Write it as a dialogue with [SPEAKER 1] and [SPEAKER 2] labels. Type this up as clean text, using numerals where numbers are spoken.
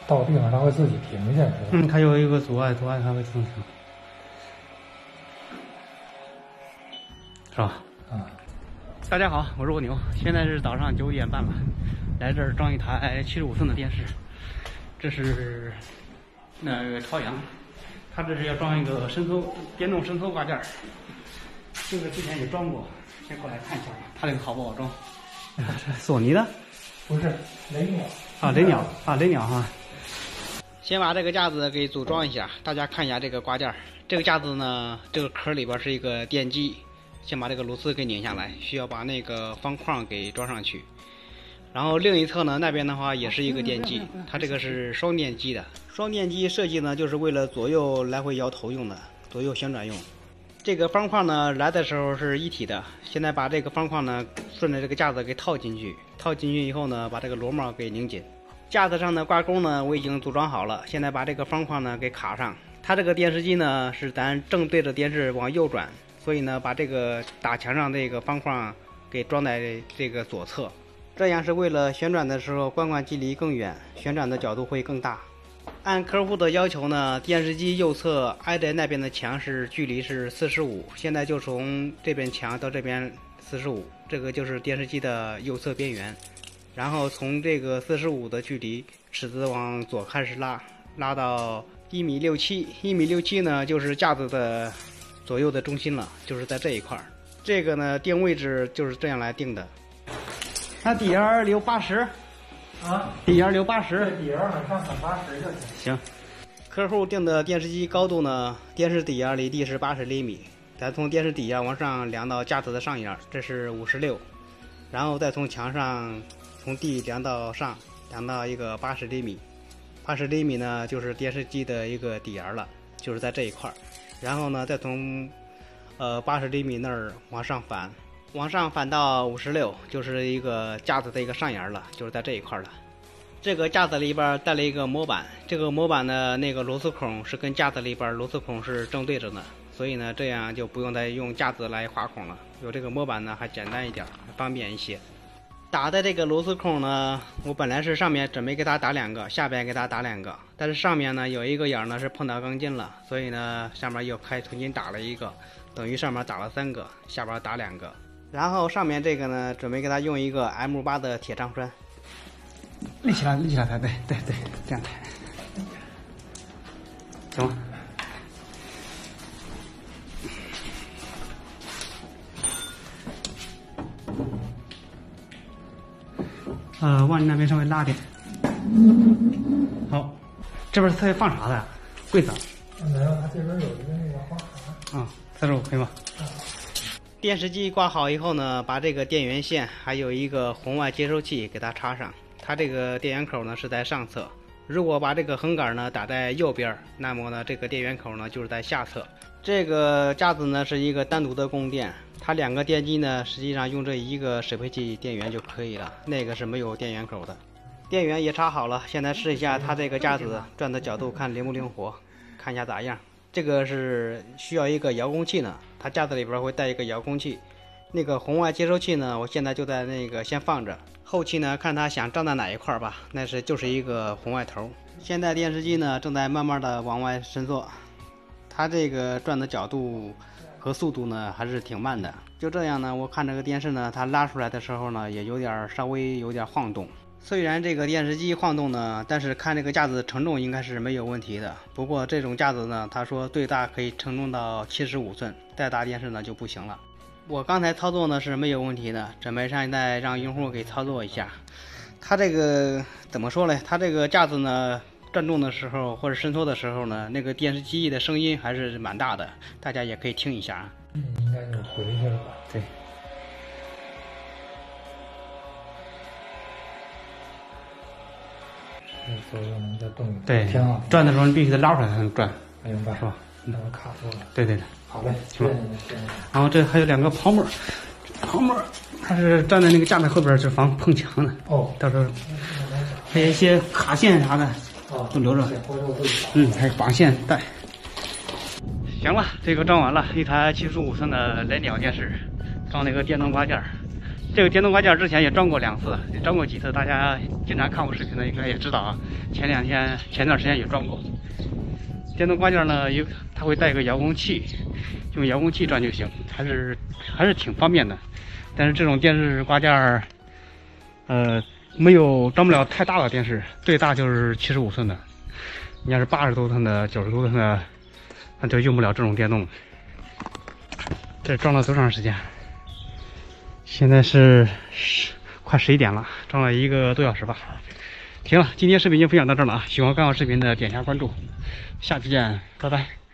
[SPEAKER 1] 到地方它会自己停下，是吧？
[SPEAKER 2] 嗯，它有一个阻碍它会自动停，是吧？
[SPEAKER 1] 啊。
[SPEAKER 2] 大家好，我是蜗牛，现在是早上9点半了，来这儿装一台75寸的电视，这是那个朝阳，它这是要装一个电动伸缩挂件，这个之前也装过，先过来看一下，它这个好不好装？索尼的？
[SPEAKER 1] 不是，雷鸟。
[SPEAKER 2] 啊，雷鸟啊，雷鸟哈。先把这个架子给组装一下，大家看一下这个挂件。这个架子呢，这个壳里边是一个电机。先把这个螺丝给拧下来，需要把那个方框给装上去。然后另一侧呢，那边的话也是一个电机，它这个是双电机的。双电机设计呢，就是为了左右来回摇头用的，左右旋转用。这个方框呢，来的时候是一体的。现在把这个方框呢，顺着这个架子给套进去。套进去以后呢，把这个螺帽给拧紧。架子上的挂钩呢，我已经组装好了。现在把这个方框呢给卡上。它这个电视机呢，是咱正对着电视往右转。所以呢，把这个打墙上这个方框给装在这个左侧，这样是为了旋转的时候观看距离更远，旋转的角度会更大。按客户的要求呢，电视机右侧挨着那边的墙距离是45，现在就从这边墙到这边45，这个就是电视机的右侧边缘。然后从这个45的距离，尺子往左开始拉到1.67米，1.67米呢就是架子的左右的中心了，就是在这一块儿。这个呢定位置就是这样来定的。它底沿留80
[SPEAKER 1] 啊，
[SPEAKER 2] 底沿留80，
[SPEAKER 1] 这底沿往上砍80就行。
[SPEAKER 2] 行。客户定的电视机高度呢，电视底沿离地是80厘米，咱从电视底沿往上量到架子的上沿，这是56，然后再从墙上从地量到上，量到一个80厘米，80厘米呢就是电视机的一个底沿了，就是在这一块儿。然后呢，再从80厘米那儿往上反到56，就是一个架子的一个上沿了，就是在这一块了。这个架子里边带了一个模板，这个模板的那个螺丝孔是跟架子里边螺丝孔是正对着的，所以呢，这样就不用再用架子来划孔了。有这个模板呢，还简单一点，方便一些。打的这个螺丝孔呢，我本来是上面准备给它打2个，下边给它打2个，但是上面呢有一个眼呢是碰到钢筋了，所以呢上面又重新打了1个，等于上面打了3个，下边打2个。然后上面这个呢，准备给它用一个 M8的铁长栓，立起来抬，对，这样抬，行吗？往你那边稍微拉点。好，这边它放啥的？柜子。
[SPEAKER 1] 没有，它这边有一个那个花函。
[SPEAKER 2] 啊，45可以吗？电视机挂好以后呢，把这个电源线还有一个红外接收器给它插上。它这个电源口呢是在上侧。如果把这个横杆呢打在右边，那么呢这个电源口呢就是在下侧。这个架子呢是一个单独的供电，它2个电机呢实际上用这一个适配器电源就可以了，那个是没有电源口的。电源也插好了，现在试一下它这个架子转的角度，看灵不灵活，看一下咋样。这个是需要一个遥控器呢，它架子里边会带一个遥控器。那个红外接收器呢，我现在就在那个先放着，后期呢看它想站在哪一块吧，就是一个红外头。现在电视机呢正在慢慢的往外伸缩，它这个转的角度和速度呢还是挺慢的。就这样呢，我看这个电视呢，它拉出来的时候呢，也稍微有点晃动。虽然这个电视机晃动呢，但是看这个架子承重应该是没有问题的。不过这种架子呢，他说最大可以承重到75寸，再大电视呢就不行了。我刚才操作呢是没有问题的，准备现在让用户给操作一下。它这个怎么说呢？它这个架子呢转动的时候或者伸缩的时候呢，那个电视机的声音还是蛮大的，大家也可以听一下。
[SPEAKER 1] 应该就回去了吧？
[SPEAKER 2] 对。
[SPEAKER 1] 左右能再动一动。
[SPEAKER 2] 对，
[SPEAKER 1] 挺好。
[SPEAKER 2] 转的时候你必须得拉出来才能转，
[SPEAKER 1] 明白
[SPEAKER 2] 是吧？
[SPEAKER 1] 那我卡住了。
[SPEAKER 2] 对。
[SPEAKER 1] 好嘞，谢谢您。
[SPEAKER 2] 然后这还有2个泡沫，它是站在那个架子后边，就防碰墙的。
[SPEAKER 1] 哦，
[SPEAKER 2] 到时候还有一些卡线啥的，都留着。还有绑线带。行了，这个装完了，一台75寸的雷鸟电视，装那个电动挂件，这个电动挂件之前也装过2次，也装过几次，大家经常看我视频的应该也知道啊。前段时间也装过。电动挂件呢，它会带个遥控器，用遥控器转就行，还是挺方便的。但是这种电视挂件没有装不了太大的电视，最大就是75寸的。你要是80多寸的、90多寸的，那就用不了这种电动。这装了多长时间？现在是快11点了，装了1个多小时吧。行了，今天视频就分享到这儿了啊！喜欢看我视频的点一下关注，下期见，拜拜。